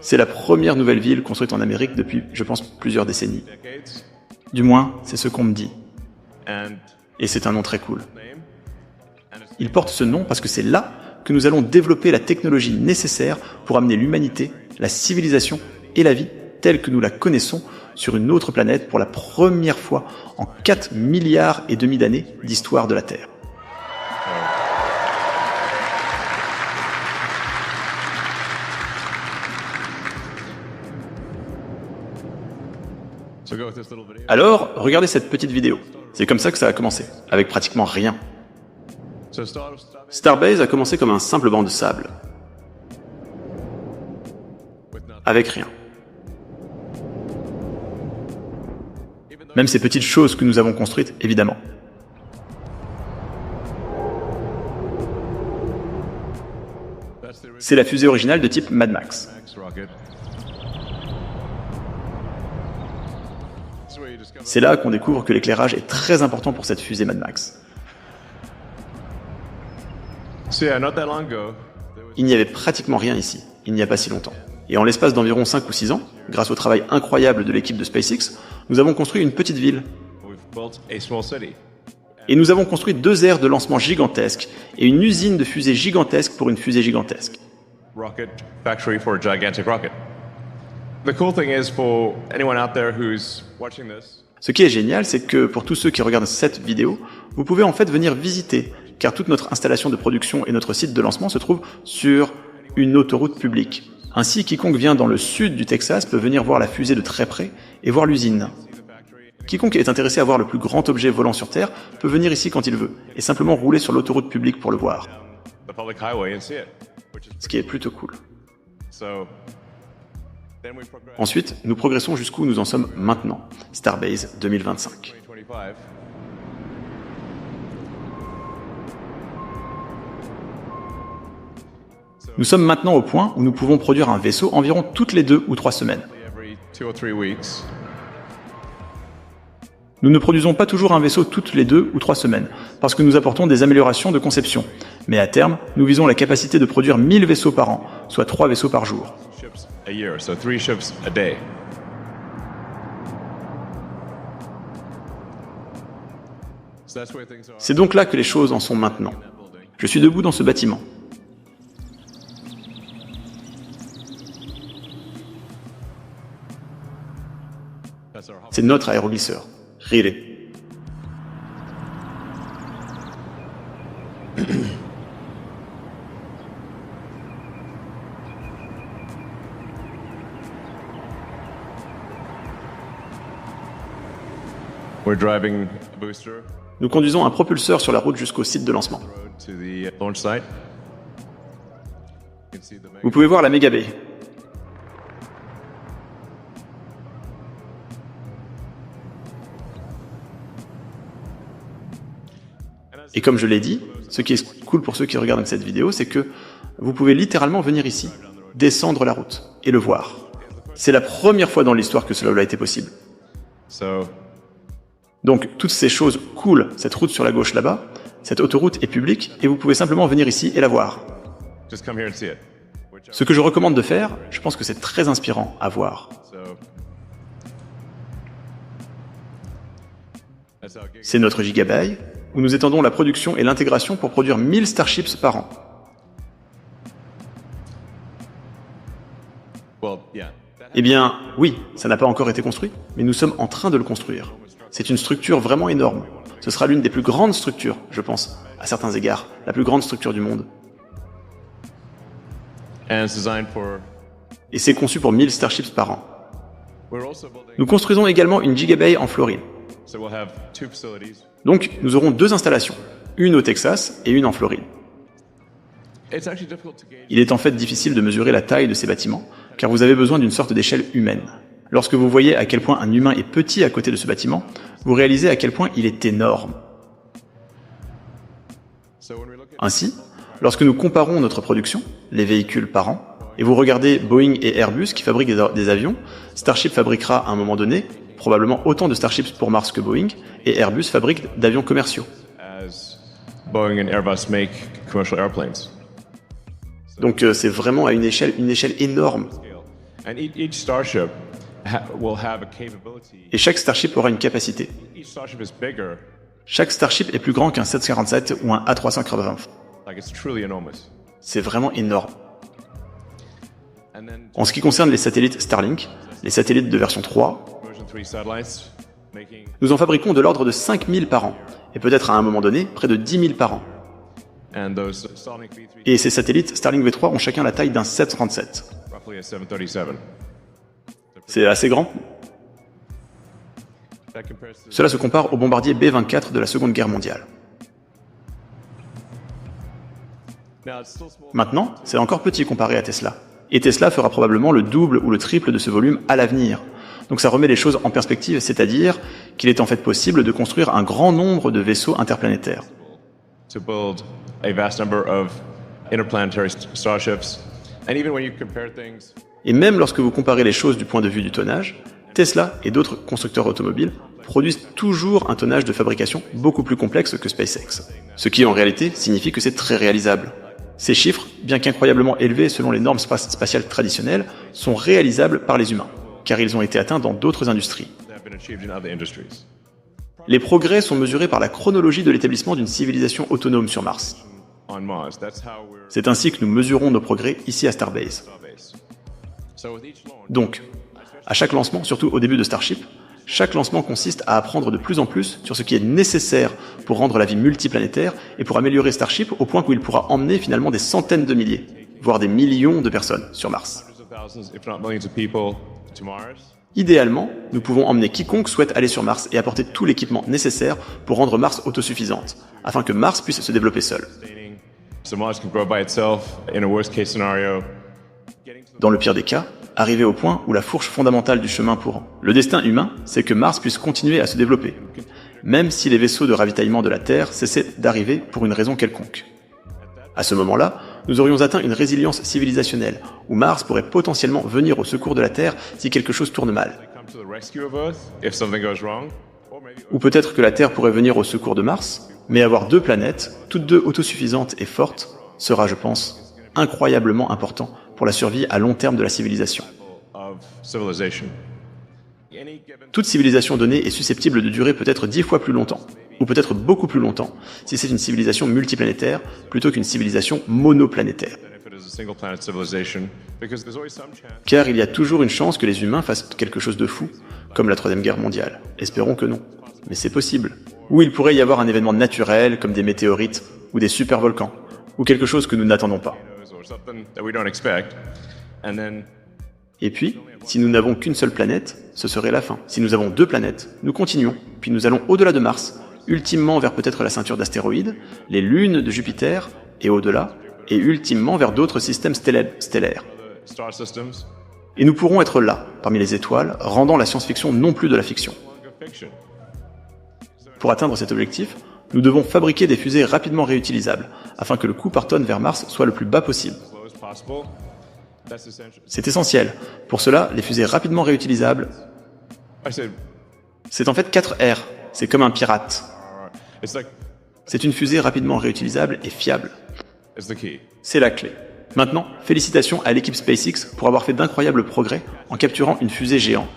C'est la première nouvelle ville construite en Amérique depuis, je pense, plusieurs décennies. Du moins, c'est ce qu'on me dit. Et c'est un nom très cool. Il porte ce nom parce que c'est là que nous allons développer la technologie nécessaire pour amener l'humanité, la civilisation et la vie telle que nous la connaissons sur une autre planète pour la première fois en 4 milliards et demi d'années d'histoire de la Terre. Alors, regardez cette petite vidéo. C'est comme ça que ça a commencé, avec pratiquement rien. Starbase a commencé comme un simple banc de sable. Avec rien. Même ces petites choses que nous avons construites, évidemment. C'est la fusée originale de type Mad Max. C'est là qu'on découvre que l'éclairage est très important pour cette fusée Mad Max. Il n'y avait pratiquement rien ici, il n'y a pas si longtemps. Et en l'espace d'environ 5 ou 6 ans, grâce au travail incroyable de l'équipe de SpaceX, nous avons construit une petite ville. Et nous avons construit 2 aires de lancement gigantesques et une usine de fusées gigantesque pour une fusée gigantesque. Ce qui est génial, c'est que pour tous ceux qui regardent cette vidéo, vous pouvez en fait venir visiter, car toute notre installation de production et notre site de lancement se trouvent sur une autoroute publique. Ainsi, quiconque vient dans le sud du Texas peut venir voir la fusée de très près et voir l'usine. Quiconque est intéressé à voir le plus grand objet volant sur Terre peut venir ici quand il veut, et simplement rouler sur l'autoroute publique pour le voir. Ce qui est plutôt cool. Ensuite, nous progressons jusqu'où nous en sommes maintenant, Starbase 2025. Nous sommes maintenant au point où nous pouvons produire un vaisseau environ toutes les 2 ou 3 semaines. Nous ne produisons pas toujours un vaisseau toutes les 2 ou 3 semaines, parce que nous apportons des améliorations de conception. Mais à terme, nous visons la capacité de produire 1000 vaisseaux par an, soit 3 vaisseaux par jour. C'est donc là que les choses en sont maintenant. Je suis debout dans ce bâtiment. C'est notre aéroglisseur, Riley. Nous conduisons un propulseur sur la route jusqu'au site de lancement. Vous pouvez voir la méga baie. Et comme je l'ai dit, ce qui est cool pour ceux qui regardent cette vidéo, c'est que vous pouvez littéralement venir ici, descendre la route et le voir. C'est la première fois dans l'histoire que cela a été possible. Donc toutes ces choses cool, cette route sur la gauche là-bas, cette autoroute est publique et vous pouvez simplement venir ici et la voir. Ce que je recommande de faire, je pense que c'est très inspirant à voir. C'est notre Gigabae, où nous étendons la production et l'intégration pour produire 1000 Starships par an. Eh bien, oui, ça n'a pas encore été construit, mais nous sommes en train de le construire. C'est une structure vraiment énorme. Ce sera l'une des plus grandes structures, je pense, à certains égards, la plus grande structure du monde. Et c'est conçu pour 1000 Starships par an. Nous construisons également une Gigabae en Floride. Donc, nous aurons 2 installations, une au Texas et une en Floride. Il est en fait difficile de mesurer la taille de ces bâtiments, car vous avez besoin d'une sorte d'échelle humaine. Lorsque vous voyez à quel point un humain est petit à côté de ce bâtiment, vous réalisez à quel point il est énorme. Ainsi, lorsque nous comparons notre production, les véhicules par an, et vous regardez Boeing et Airbus qui fabriquent des avions, Starship fabriquera à un moment donné probablement autant de Starships pour Mars que Boeing, et Airbus fabrique d'avions commerciaux. Donc c'est vraiment à une échelle énorme. Et chaque Starship aura une capacité. Chaque Starship est plus grand qu'un 747 ou un A380. C'est vraiment énorme. En ce qui concerne les satellites Starlink, les satellites de version 3, nous en fabriquons de l'ordre de 5000 par an, et peut-être à un moment donné, près de 10 000 par an. Et ces satellites Starlink V3 ont chacun la taille d'un 737. C'est assez grand. Cela se compare au bombardier B-24 de la Seconde Guerre mondiale. Maintenant, c'est encore petit comparé à Tesla. Et Tesla fera probablement le double ou le triple de ce volume à l'avenir. Donc ça remet les choses en perspective, c'est-à-dire qu'il est en fait possible de construire un grand nombre de vaisseaux interplanétaires. Et même lorsque vous comparez les choses du point de vue du tonnage, Tesla et d'autres constructeurs automobiles produisent toujours un tonnage de fabrication beaucoup plus complexe que SpaceX. Ce qui en réalité signifie que c'est très réalisable. Ces chiffres, bien qu'incroyablement élevés selon les normes spatiales traditionnelles, sont réalisables par les humains, car ils ont été atteints dans d'autres industries. Les progrès sont mesurés par la chronologie de l'établissement d'une civilisation autonome sur Mars. C'est ainsi que nous mesurons nos progrès ici à Starbase. Donc, à chaque lancement, surtout au début de Starship, chaque lancement consiste à apprendre de plus en plus sur ce qui est nécessaire pour rendre la vie multiplanétaire et pour améliorer Starship au point où il pourra emmener finalement des centaines de milliers, voire des millions de personnes sur Mars. Idéalement, nous pouvons emmener quiconque souhaite aller sur Mars et apporter tout l'équipement nécessaire pour rendre Mars autosuffisante, afin que Mars puisse se développer seul. Dans le pire des cas, arriver au point où la fourche fondamentale du chemin pour le destin humain, c'est que Mars puisse continuer à se développer, même si les vaisseaux de ravitaillement de la Terre cessaient d'arriver pour une raison quelconque. À ce moment-là, nous aurions atteint une résilience civilisationnelle, où Mars pourrait potentiellement venir au secours de la Terre si quelque chose tourne mal. Ou peut-être que la Terre pourrait venir au secours de Mars, mais avoir deux planètes, toutes deux autosuffisantes et fortes, sera, je pense, incroyablement important pour la survie à long terme de la civilisation. Toute civilisation donnée est susceptible de durer peut-être 10 fois plus longtemps, ou peut-être beaucoup plus longtemps, si c'est une civilisation multiplanétaire plutôt qu'une civilisation monoplanétaire. Car il y a toujours une chance que les humains fassent quelque chose de fou, comme la Troisième Guerre mondiale. Espérons que non. Mais c'est possible. Ou il pourrait y avoir un événement naturel, comme des météorites, ou des supervolcans, ou quelque chose que nous n'attendons pas. Et puis, si nous n'avons qu'une seule planète, ce serait la fin. Si nous avons deux planètes, nous continuons, puis nous allons au-delà de Mars, ultimement vers peut-être la ceinture d'astéroïdes, les lunes de Jupiter, et au-delà, et ultimement vers d'autres systèmes stellaires. Et nous pourrons être là, parmi les étoiles, rendant la science-fiction non plus de la fiction. Pour atteindre cet objectif, nous devons fabriquer des fusées rapidement réutilisables, afin que le coût par tonne vers Mars soit le plus bas possible. C'est essentiel. Pour cela, les fusées rapidement réutilisables, c'est en fait 4 R. C'est comme un pirate. C'est une fusée rapidement réutilisable et fiable. C'est la clé. Maintenant, félicitations à l'équipe SpaceX pour avoir fait d'incroyables progrès en capturant une fusée géante.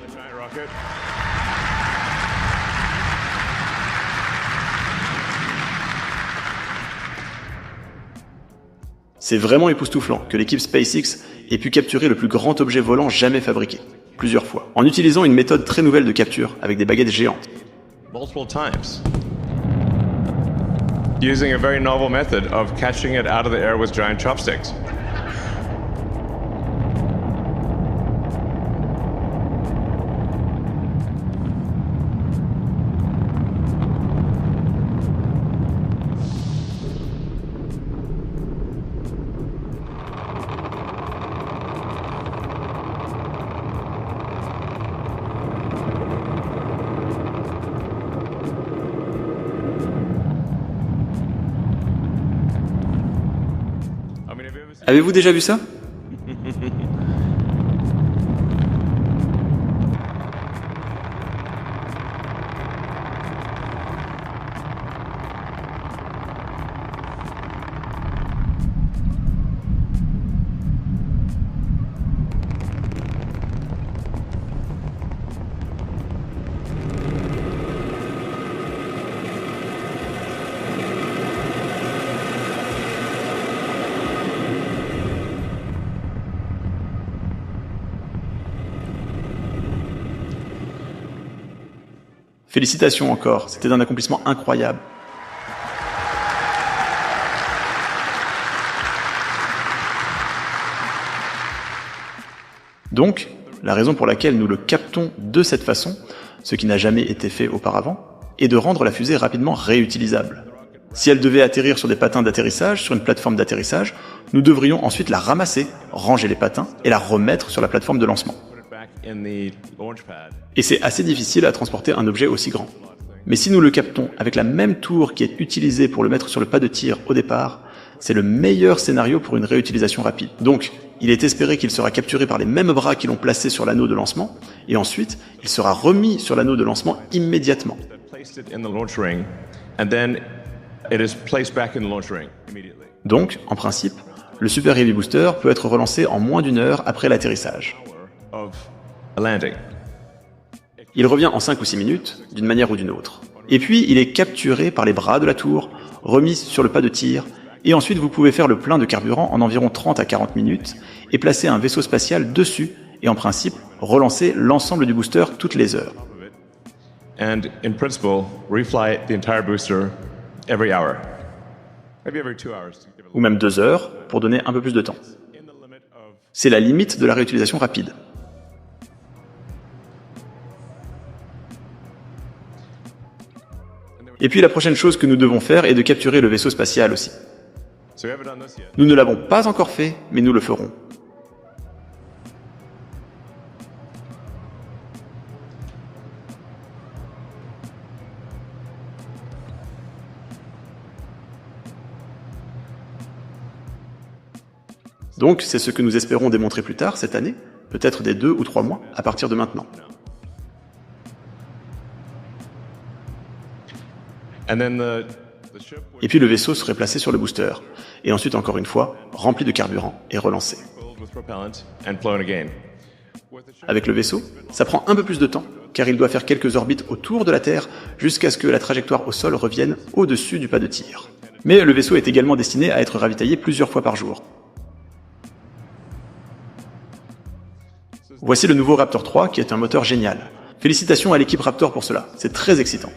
C'est vraiment époustouflant que l'équipe SpaceX ait pu capturer le plus grand objet volant jamais fabriqué, plusieurs fois, en utilisant une méthode très nouvelle de capture avec des baguettes géantes. Multiple times. Using a very novel method of catching it out of the air with giant chopsticks. Avez-vous déjà vu ça ? Félicitations encore, c'était un accomplissement incroyable. Donc, la raison pour laquelle nous le captons de cette façon, ce qui n'a jamais été fait auparavant, est de rendre la fusée rapidement réutilisable. Si elle devait atterrir sur des patins d'atterrissage, sur une plateforme d'atterrissage, nous devrions ensuite la ramasser, ranger les patins et la remettre sur la plateforme de lancement. Et c'est assez difficile à transporter un objet aussi grand. Mais si nous le captons avec la même tour qui est utilisée pour le mettre sur le pas de tir au départ, c'est le meilleur scénario pour une réutilisation rapide. Donc, il est espéré qu'il sera capturé par les mêmes bras qui l'ont placé sur l'anneau de lancement, et ensuite, il sera remis sur l'anneau de lancement immédiatement. Donc, en principe, le Super Heavy Booster peut être relancé en moins d'1 heure après l'atterrissage. Il revient en 5 ou 6 minutes, d'une manière ou d'une autre. Et puis, il est capturé par les bras de la tour, remis sur le pas de tir, et ensuite vous pouvez faire le plein de carburant en environ 30 à 40 minutes, et placer un vaisseau spatial dessus, et en principe, relancer l'ensemble du booster toutes les heures. And in principle, refly the entire booster every hour. Maybe every 2 hours. Ou même 2 heures, pour donner un peu plus de temps. C'est la limite de la réutilisation rapide. Et puis la prochaine chose que nous devons faire est de capturer le vaisseau spatial aussi. Nous ne l'avons pas encore fait, mais nous le ferons. Donc, c'est ce que nous espérons démontrer plus tard, cette année, peut-être des 2 ou 3 mois, à partir de maintenant. Et puis le vaisseau serait placé sur le booster, et ensuite encore une fois, rempli de carburant et relancé. Avec le vaisseau, ça prend un peu plus de temps, car il doit faire quelques orbites autour de la Terre jusqu'à ce que la trajectoire au sol revienne au-dessus du pas de tir. Mais le vaisseau est également destiné à être ravitaillé plusieurs fois par jour. Voici le nouveau Raptor 3 qui est un moteur génial. Félicitations à l'équipe Raptor pour cela, c'est très excitant.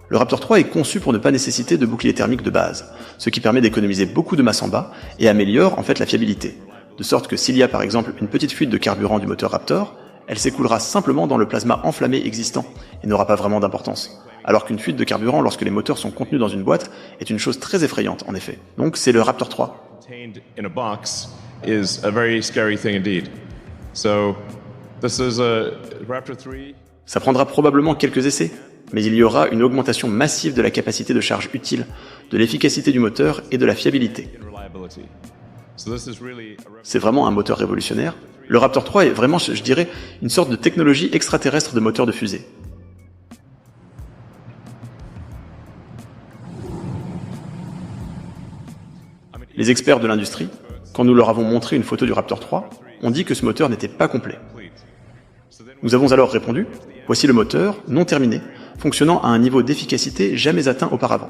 Le Raptor 3 est conçu pour ne pas nécessiter de bouclier thermique de base, ce qui permet d'économiser beaucoup de masse en bas et améliore en fait la fiabilité. De sorte que s'il y a par exemple une petite fuite de carburant du moteur Raptor, elle s'écoulera simplement dans le plasma enflammé existant et n'aura pas vraiment d'importance. Alors qu'une fuite de carburant lorsque les moteurs sont contenus dans une boîte est une chose très effrayante en effet. Donc c'est le Raptor 3. Ça prendra probablement quelques essais, mais il y aura une augmentation massive de la capacité de charge utile, de l'efficacité du moteur et de la fiabilité. C'est vraiment un moteur révolutionnaire. Le Raptor 3 est vraiment, je dirais, une sorte de technologie extraterrestre de moteur de fusée. Les experts de l'industrie, quand nous leur avons montré une photo du Raptor 3, ont dit que ce moteur n'était pas complet. Nous avons alors répondu, voici le moteur, non terminé, fonctionnant à un niveau d'efficacité jamais atteint auparavant.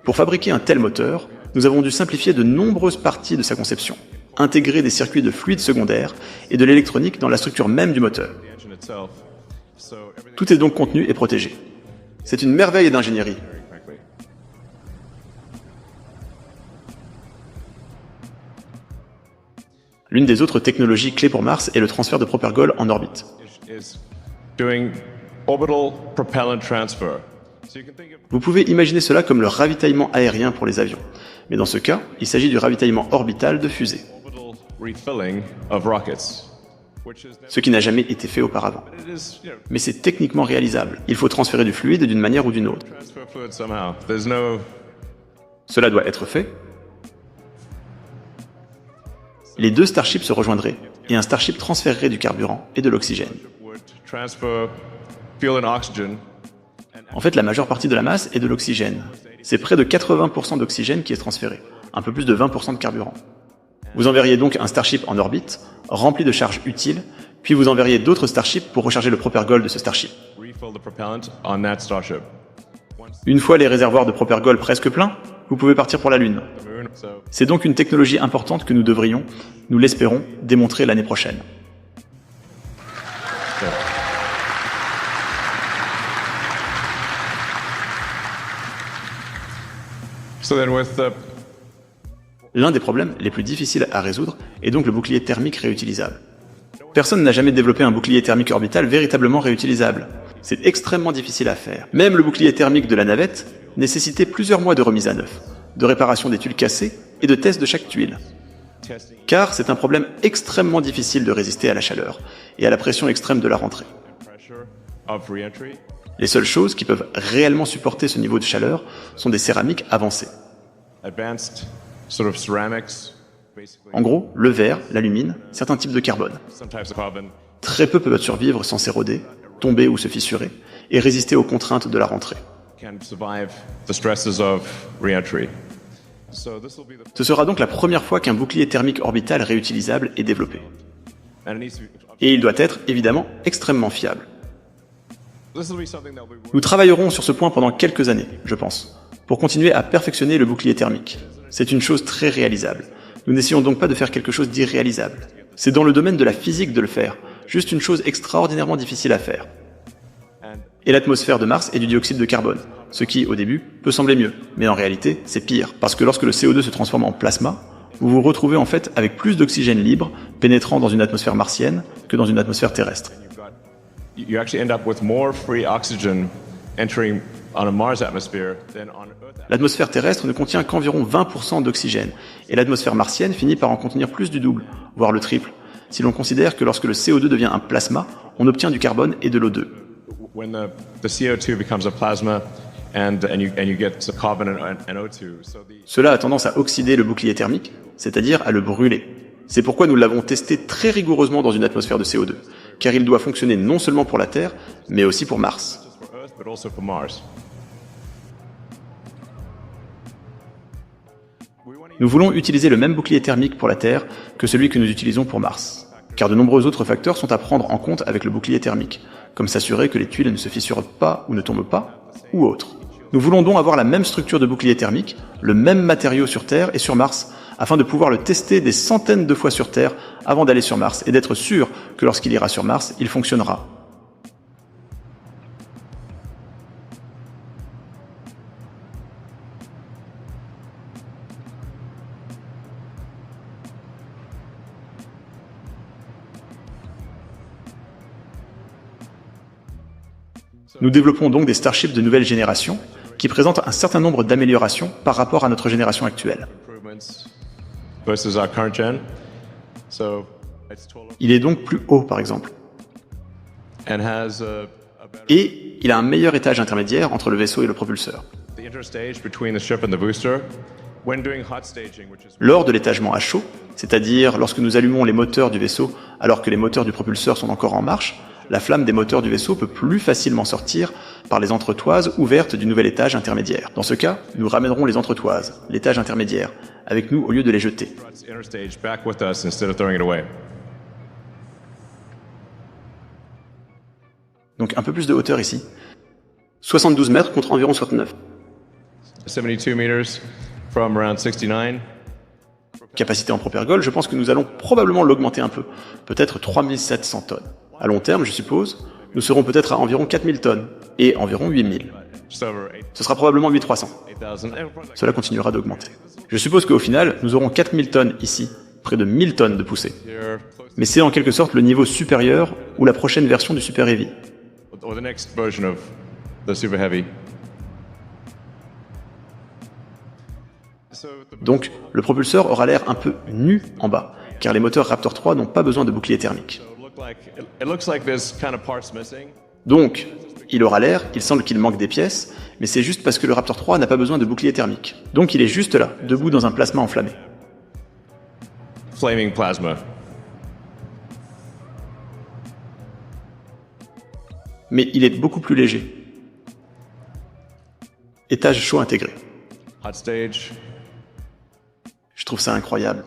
Pour fabriquer un tel moteur, nous avons dû simplifier de nombreuses parties de sa conception, intégrer des circuits de fluides secondaires et de l'électronique dans la structure même du moteur. Tout est donc contenu et protégé. C'est une merveille d'ingénierie. L'une des autres technologies clés pour Mars est le transfert de Propergol en orbite. Vous pouvez imaginer cela comme le ravitaillement aérien pour les avions, mais dans ce cas, il s'agit du ravitaillement orbital de fusées, ce qui n'a jamais été fait auparavant. Mais c'est techniquement réalisable, il faut transférer du fluide d'une manière ou d'une autre. Cela doit être fait. Les deux Starships se rejoindraient, et un Starship transférerait du carburant et de l'oxygène. En fait, la majeure partie de la masse est de l'oxygène. C'est près de 80% d'oxygène qui est transféré, un peu plus de 20% de carburant. Vous enverriez donc un Starship en orbite, rempli de charges utiles, puis vous enverriez d'autres Starships pour recharger le Propergol de ce Starship. Une fois les réservoirs de Propergol presque pleins, vous pouvez partir pour la Lune. the moon. C'est donc une technologie importante que nous devrions, nous l'espérons, démontrer l'année prochaine. So then with the L'un des problèmes les plus difficiles à résoudre est donc le bouclier thermique réutilisable. Personne n'a jamais développé un bouclier thermique orbital véritablement réutilisable. C'est extrêmement difficile à faire. Même le bouclier thermique de la navette nécessitait plusieurs mois de remise à neuf, de réparation des tuiles cassées et de test de chaque tuile. testing Car c'est un problème extrêmement difficile de résister à la chaleur et à la pression extrême de la rentrée. pressure of reentry, Les seules choses qui peuvent réellement supporter ce niveau de chaleur sont des céramiques avancées. advanced sort of ceramics, basically En gros, le verre, l'alumine, certains types de carbone. some types of carbon. Très peu peuvent survivre sans s'éroder, tomber ou se fissurer, et résister aux contraintes de la rentrée. Can survive the stresses of reentry. So this will be the Ce sera donc la première fois qu'un bouclier thermique orbital réutilisable est développé. and it needs to be, Et il doit être, évidemment, extrêmement fiable. this will be something that we Nous travaillerons sur ce point pendant quelques années, je pense, pour continuer à perfectionner le bouclier thermique. C'est une chose très réalisable. Nous n'essayons donc pas de faire quelque chose d'irréalisable. C'est dans le domaine de la physique de le faire, juste une chose extraordinairement difficile à faire. Et l'atmosphère de Mars est du dioxyde de carbone, ce qui, au début, peut sembler mieux, mais en réalité, c'est pire, parce que lorsque le CO2 se transforme en plasma, vous vous retrouvez en fait avec plus d'oxygène libre pénétrant dans une atmosphère martienne que dans une atmosphère terrestre. you actually end up with more free oxygen entering on a Mars atmosphere than on Earth. L'atmosphère terrestre ne contient qu'environ 20% d'oxygène, et l'atmosphère martienne finit par en contenir plus du double, voire le triple, si l'on considère que lorsque le CO2 devient un plasma, on obtient du carbone et de l'O2. When the CO2 becomes a plasma and you get the carbon and O2. So the Cela a tendance à oxyder le bouclier thermique, c'est-à-dire à le brûler. C'est pourquoi nous l'avons testé très rigoureusement dans une atmosphère de CO2, car il doit fonctionner non seulement pour la Terre, mais aussi pour Mars. for Earth but also for Mars. Nous voulons utiliser le même bouclier thermique pour la Terre que celui que nous utilisons pour Mars, car de nombreux autres facteurs sont à prendre en compte avec le bouclier thermique, comme s'assurer que les tuiles ne se fissurent pas ou ne tombent pas, ou autre. Nous voulons donc avoir la même structure de bouclier thermique, le même matériau sur Terre et sur Mars, afin de pouvoir le tester des centaines de fois sur Terre avant d'aller sur Mars, et d'être sûr que lorsqu'il ira sur Mars, il fonctionnera. Nous développons donc des Starships de nouvelle génération qui présentent un certain nombre d'améliorations par rapport à notre génération actuelle. Improvements versus our current gen. So it's taller Il est donc plus haut, par exemple. and has a better Et il a un meilleur étage intermédiaire entre le vaisseau et le propulseur. the interstage between the ship and the booster. When doing hot staging, which is Lors de l'étagement à chaud, c'est-à-dire lorsque nous allumons les moteurs du vaisseau alors que les moteurs du propulseur sont encore en marche, la flamme des moteurs du vaisseau peut plus facilement sortir par les entretoises ouvertes du nouvel étage intermédiaire. Dans ce cas, nous ramènerons les entretoises, l'étage intermédiaire, avec nous au lieu de les jeter. brought the interstage back with us instead of throwing it away. Donc un peu plus de hauteur ici. 72 mètres contre environ 69. 72 meters from around 69. Capacité en propergol, je pense que nous allons probablement l'augmenter un peu, peut-être 3700 tonnes. À long terme, je suppose, nous serons peut-être à environ 4000 tonnes, et environ 8000. Just over Ce sera probablement 8300. 8,000. Cela continuera d'augmenter. Je suppose qu'au final, nous aurons 4000 tonnes ici, près de 1000 tonnes de poussée. Here, Mais c'est en quelque sorte le niveau supérieur ou la prochaine version du Super Heavy. or the next version of the Super Heavy. So the Donc, le propulseur aura l'air un peu nu en bas, car les moteurs Raptor 3 n'ont pas besoin de bouclier thermique. it looks like there's kind of parts missing. Donc, il aura l'air, il semble qu'il manque des pièces, mais c'est juste parce que le Raptor 3 n'a pas besoin de bouclier thermique. Donc il est juste là, debout dans un plasma enflammé. Flaming plasma. Mais il est beaucoup plus léger. Étage chaud intégré. Hot stage. Je trouve ça incroyable.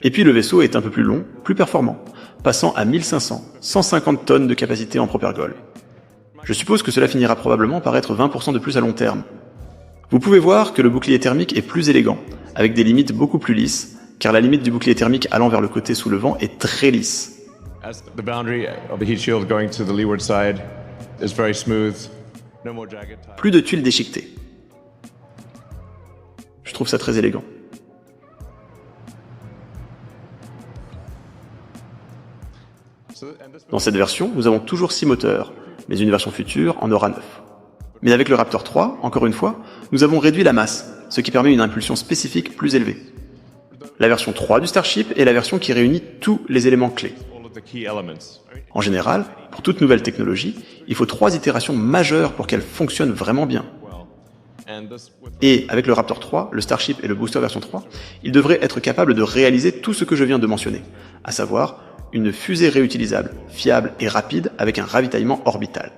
Et puis le vaisseau est un peu plus long, plus performant, passant à 1500, 150 tonnes de capacité en propergol. Je suppose que cela finira probablement par être 20% de plus à long terme. Vous pouvez voir que le bouclier thermique est plus élégant, avec des limites beaucoup plus lisses, car la limite du bouclier thermique allant vers le côté sous le vent est très lisse. As the boundary of the heat shield going to the leeward side is very smooth, no more jagged tie. Plus de tuiles déchiquetées. Je trouve ça très élégant. Dans cette version, nous avons toujours 6 moteurs, mais une version future en aura 9. Mais avec le Raptor 3, encore une fois, nous avons réduit la masse, ce qui permet une impulsion spécifique plus élevée. La version 3 du Starship est la version qui réunit tous les éléments clés. En général, pour toute nouvelle technologie, il faut 3 itérations majeures pour qu'elle fonctionne vraiment bien. Et avec le Raptor 3, le Starship et le Booster version 3, ils devraient être capables de réaliser tout ce que je viens de mentionner, à savoir une fusée réutilisable, fiable et rapide avec un ravitaillement orbital.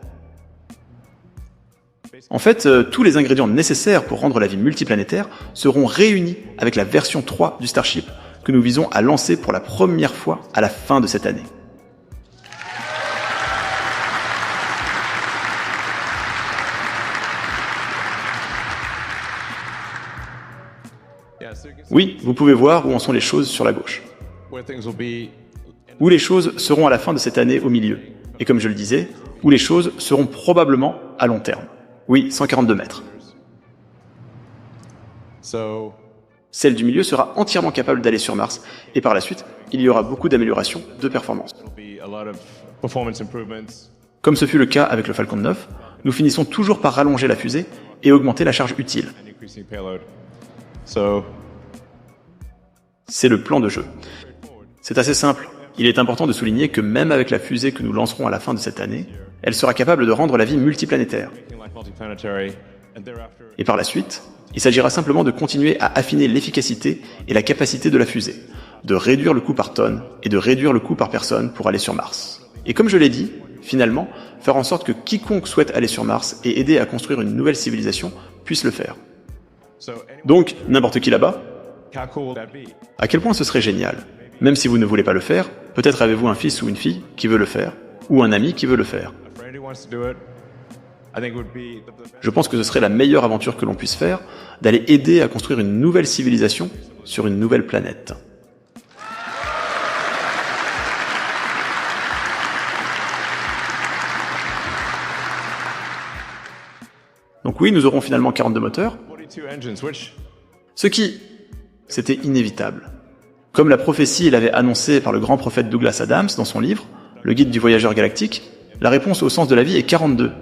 En fait, tous les ingrédients nécessaires pour rendre la vie multiplanétaire seront réunis avec la version 3 du Starship que nous visons à lancer pour la première fois à la fin de cette année. Oui, vous pouvez voir où en sont les choses sur la gauche. Où les choses seront à la fin de cette année au milieu. Et comme je le disais, où les choses seront probablement à long terme. Oui, 142 mètres. Celle du milieu sera entièrement capable d'aller sur Mars, et par la suite, il y aura beaucoup d'améliorations de performance. Comme ce fut le cas avec le Falcon 9, nous finissons toujours par rallonger la fusée et augmenter la charge utile. C'est le plan de jeu. C'est assez simple. Il est important de souligner que même avec la fusée que nous lancerons à la fin de cette année, elle sera capable de rendre la vie multiplanétaire. Et par la suite, il s'agira simplement de continuer à affiner l'efficacité et la capacité de la fusée, de réduire le coût par tonne et de réduire le coût par personne pour aller sur Mars. Et comme je l'ai dit, finalement, faire en sorte que quiconque souhaite aller sur Mars et aider à construire une nouvelle civilisation puisse le faire. Donc, n'importe qui là-bas? À quel point ce serait génial? Même si vous ne voulez pas le faire, peut-être avez-vous un fils ou une fille qui veut le faire, ou un ami qui veut le faire. Je pense que ce serait la meilleure aventure que l'on puisse faire, d'aller aider à construire une nouvelle civilisation sur une nouvelle planète. Donc oui, nous aurons finalement 42 moteurs, ce qui, c'était inévitable. Comme la prophétie l'avait annoncé par le grand prophète Douglas Adams dans son livre, Le Guide du voyageur galactique, la réponse au sens de la vie est 42.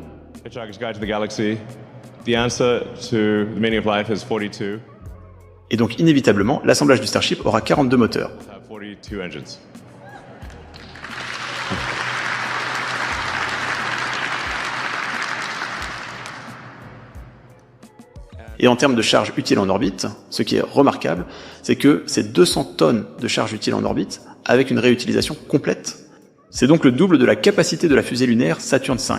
Et donc inévitablement, l'assemblage du Starship aura 42 moteurs. Et en termes de charge utile en orbite, ce qui est remarquable, c'est que c'est 200 tonnes de charge utile en orbite avec une réutilisation complète. C'est donc le double de la capacité de la fusée lunaire Saturn V.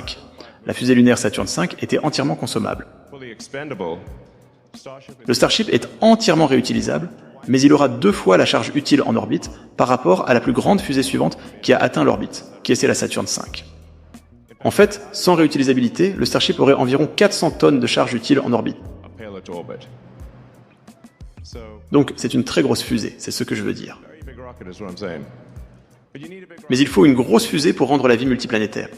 La fusée lunaire Saturn V était entièrement consommable. Le Starship est entièrement réutilisable, mais il aura 2 fois la charge utile en orbite par rapport à la plus grande fusée suivante qui a atteint l'orbite, qui est la Saturn V. En fait, sans réutilisabilité, le Starship aurait environ 400 tonnes de charge utile en orbite. Donc c'est une très grosse fusée, c'est ce que je veux dire. Mais il faut une grosse fusée pour rendre la vie multiplanétaire.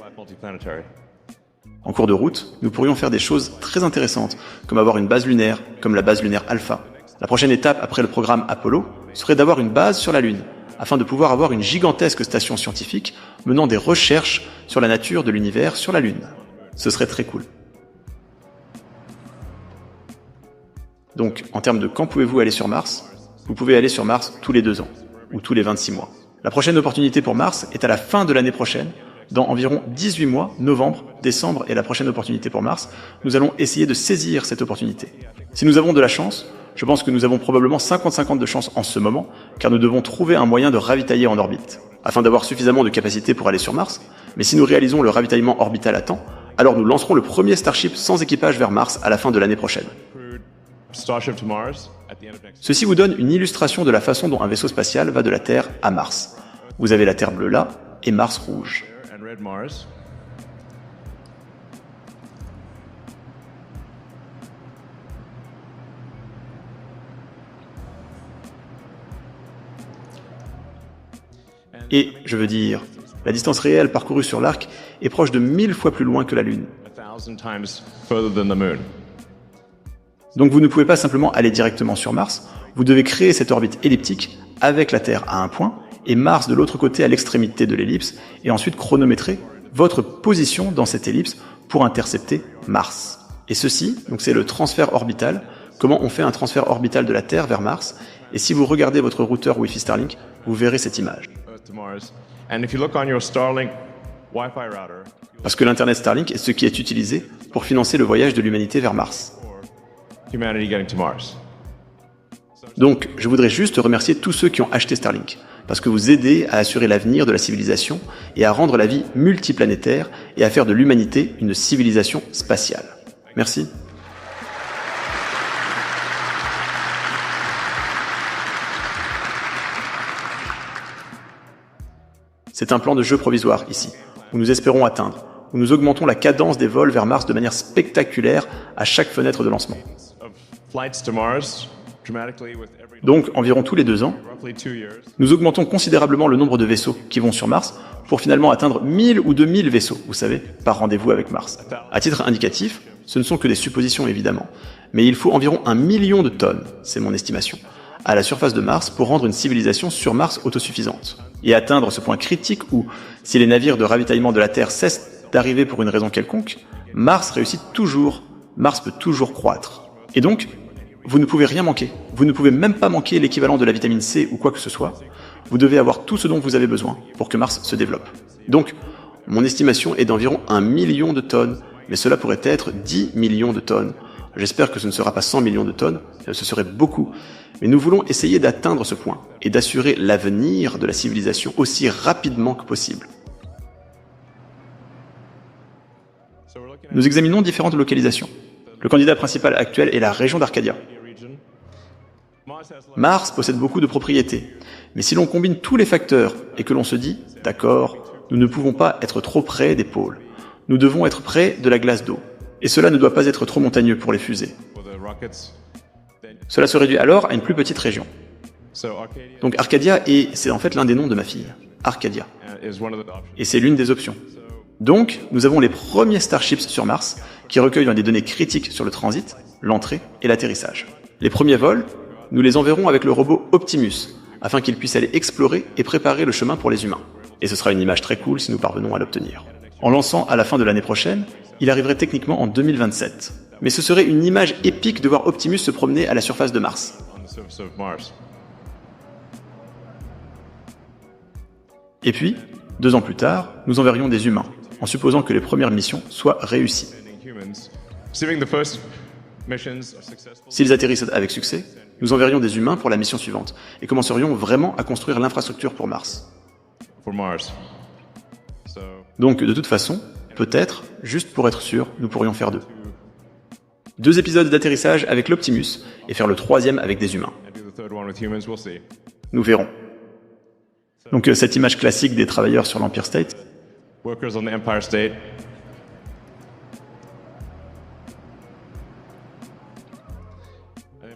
En cours de route, nous pourrions faire des choses très intéressantes, comme avoir une base lunaire, comme la base lunaire Alpha. La prochaine étape après le programme Apollo serait d'avoir une base sur la Lune, afin de pouvoir avoir une gigantesque station scientifique menant des recherches sur la nature de l'univers sur la Lune. Ce serait très cool. Donc, en termes de quand pouvez-vous aller sur Mars, vous pouvez aller sur Mars tous les 2 ans, ou tous les 26 mois. La prochaine opportunité pour Mars est à la fin de l'année prochaine, dans environ 18 mois, novembre, décembre est la prochaine opportunité pour Mars. Nous allons essayer de saisir cette opportunité. Si nous avons de la chance, je pense que nous avons probablement 50-50 de chance en ce moment, car nous devons trouver un moyen de ravitailler en orbite, afin d'avoir suffisamment de capacité pour aller sur Mars, mais si nous réalisons le ravitaillement orbital à temps, alors nous lancerons le premier Starship sans équipage vers Mars à la fin de l'année prochaine. Ceci vous donne une illustration de la façon dont un vaisseau spatial va de la Terre à Mars. Vous avez la Terre bleue là, et Mars rouge. Et, je veux dire, la distance réelle parcourue sur l'arc est proche de 1000 fois plus loin que la Lune. 1,000 times further than the moon. Donc vous ne pouvez pas simplement aller directement sur Mars, vous devez créer cette orbite elliptique avec la Terre à un point et Mars de l'autre côté à l'extrémité de l'ellipse, et ensuite chronométrer votre position dans cette ellipse pour intercepter Mars. Et ceci, donc c'est le transfert orbital, comment on fait un transfert orbital de la Terre vers Mars, et si vous regardez votre routeur Wi-Fi Starlink, vous verrez cette image. Earth to Mars. And if you look on your Starlink Wi-Fi router, Parce que l'Internet Starlink est ce qui est utilisé pour financer le voyage de l'humanité vers Mars. humanity getting to Mars. Donc, je voudrais juste remercier tous ceux qui ont acheté Starlink, parce que vous aidez à assurer l'avenir de la civilisation et à rendre la vie multiplanétaire et à faire de l'humanité une civilisation spatiale. Merci. C'est un plan de jeu provisoire ici, où nous espérons atteindre, où nous augmentons la cadence des vols vers Mars de manière spectaculaire à chaque fenêtre de lancement. Of flights to Mars, dramatically with every Donc, environ tous les 2 ans, roughly 2 years. nous augmentons considérablement le nombre de vaisseaux qui vont sur Mars pour finalement atteindre 1000 ou 2000 vaisseaux, vous savez, par rendez-vous avec Mars. À titre indicatif, ce ne sont que des suppositions évidemment, mais il faut environ 1 million de tonnes, c'est mon estimation, à la surface de Mars pour rendre une civilisation sur Mars autosuffisante. Et atteindre ce point critique où, si les navires de ravitaillement de la Terre cessent d'arriver pour une raison quelconque, Mars réussit toujours, Mars peut toujours croître. Et donc, vous ne pouvez rien manquer. Vous ne pouvez même pas manquer l'équivalent de la vitamine C ou quoi que ce soit. Vous devez avoir tout ce dont vous avez besoin pour que Mars se développe. Donc, mon estimation est d'environ 1 million de tonnes, mais cela pourrait être 10 millions de tonnes. J'espère que ce ne sera pas 100 millions de tonnes, ce serait beaucoup. Mais nous voulons essayer d'atteindre ce point et d'assurer l'avenir de la civilisation aussi rapidement que possible. Nous examinons différentes localisations. Le candidat principal actuel est la région d'Arcadia. Mars possède beaucoup de propriétés, mais si l'on combine tous les facteurs et que l'on se dit, d'accord, nous ne pouvons pas être trop près des pôles, nous devons être près de la glace d'eau, et cela ne doit pas être trop montagneux pour les fusées. For the rockets. Cela se réduit alors à une plus petite région. So Arcadia Donc Arcadia, et c'est en fait l'un des noms de ma fille, Arcadia, is one of the options. et c'est l'une des options. Donc, nous avons les premiers Starships sur Mars qui recueillent des données critiques sur le transit, l'entrée et l'atterrissage. Les premiers vols, nous les enverrons avec le robot Optimus, afin qu'il puisse aller explorer et préparer le chemin pour les humains. Et ce sera une image très cool si nous parvenons à l'obtenir. En lançant à la fin de l'année prochaine, il arriverait techniquement en 2027. Mais ce serait une image épique de voir Optimus se promener à la surface de Mars. On the surface of Mars. Et puis, 2 ans plus tard, nous enverrions des humains, en supposant que les premières missions soient réussies. Sending humans. Assuming the first missions are successful. S'ils atterrissent avec succès, nous enverrions des humains pour la mission suivante, et commencerions vraiment à construire l'infrastructure pour Mars. For Mars. So Donc, de toute façon, peut-être, juste pour être sûr, nous pourrions faire 2. 2 épisodes d'atterrissage avec l'Optimus, et faire le 3e avec des humains. and do the third one with humans, we'll see. Nous verrons. Donc, cette image classique des travailleurs sur l'Empire State, Workers on the Empire State.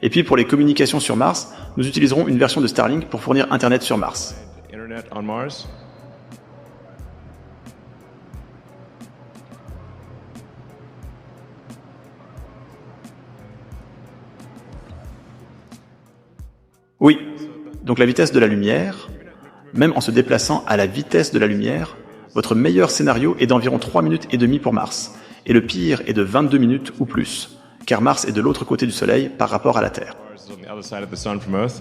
et puis pour les communications sur Mars, nous utiliserons une version de Starlink pour fournir Internet sur Mars. Internet on Mars. Oui, donc la vitesse de la lumière, même en se déplaçant à la vitesse de la lumière, votre meilleur scénario est d'environ 3 minutes et demie pour Mars, et le pire est de 22 minutes ou plus, car Mars est de l'autre côté du Soleil par rapport à la Terre. Mars is on the other side of the sun from Earth.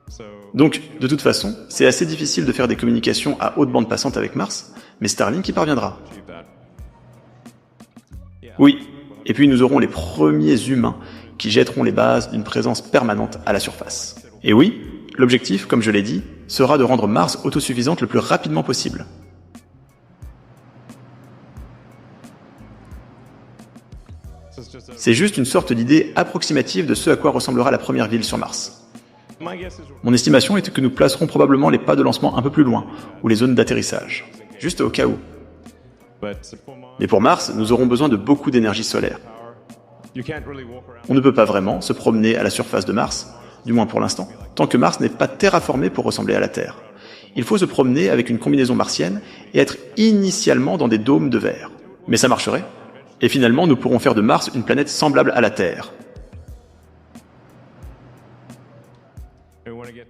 So Donc, de toute façon, c'est assez difficile de faire des communications à haute bande passante avec Mars, mais Starlink y parviendra. achieve that. Oui, et puis nous aurons les premiers humains qui jetteront les bases d'une présence permanente à la surface. Et oui, l'objectif, comme je l'ai dit, sera de rendre Mars autosuffisante le plus rapidement possible. So it's just a, C'est juste une sorte d'idée approximative de ce à quoi ressemblera la première ville sur Mars. my guess is Mon estimation est que nous placerons probablement les pas de lancement un peu plus loin, ou les zones d'atterrissage, juste au cas où. but for Mars, Mais pour Mars, nous aurons besoin de beaucoup d'énergie solaire. you can't really walk around. On ne peut pas vraiment se promener à la surface de Mars du moins pour l'instant, tant que Mars n'est pas terraformé pour ressembler à la Terre. Il faut se promener avec une combinaison martienne et être initialement dans des dômes de verre. Mais ça marcherait, et finalement nous pourrons faire de Mars une planète semblable à la Terre.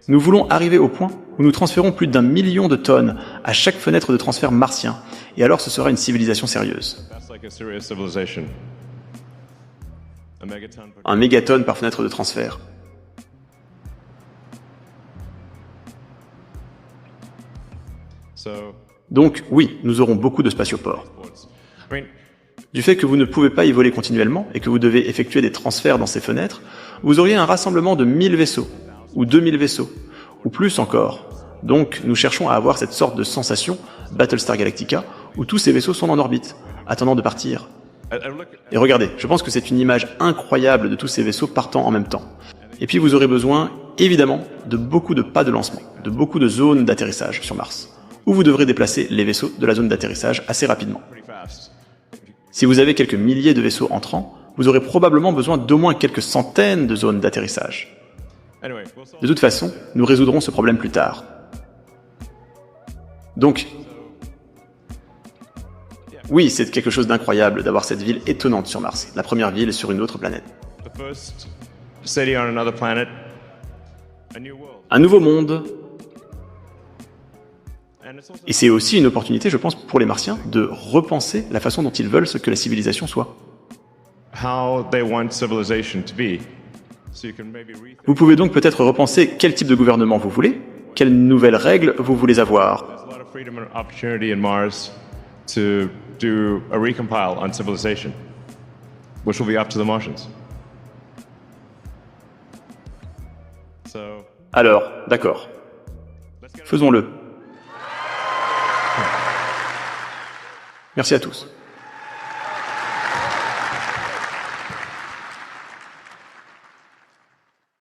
Nous voulons arriver au point où nous transférons plus d'1 million de tonnes à chaque fenêtre de transfert martien, et alors ce sera une civilisation sérieuse. Un mégatonne par fenêtre de transfert. Donc oui, nous aurons beaucoup de spatioports. Du fait que vous ne pouvez pas y voler continuellement et que vous devez effectuer des transferts dans ces fenêtres, vous auriez un rassemblement de 1000 vaisseaux, ou 2000 vaisseaux, ou plus encore. Donc nous cherchons à avoir cette sorte de sensation, Battlestar Galactica, où tous ces vaisseaux sont en orbite, attendant de partir. Et regardez, je pense que c'est une image incroyable de tous ces vaisseaux partant en même temps. Et puis vous aurez besoin, évidemment, de beaucoup de pas de lancement, de beaucoup de zones d'atterrissage sur Mars, où vous devrez déplacer les vaisseaux de la zone d'atterrissage assez rapidement. Si vous avez quelques milliers de vaisseaux entrants, vous aurez probablement besoin d'au moins quelques centaines de zones d'atterrissage. De toute façon, nous résoudrons ce problème plus tard. Donc, oui, c'est quelque chose d'incroyable d'avoir cette ville étonnante sur Mars, la première ville sur une autre planète. Un nouveau monde. Et c'est aussi une opportunité, je pense, pour les Martiens de repenser la façon dont ils veulent que la civilisation soit. Vous pouvez donc peut-être repenser quel type de gouvernement vous voulez, quelles nouvelles règles vous voulez avoir. Alors, d'accord. Faisons-le. Merci à tous.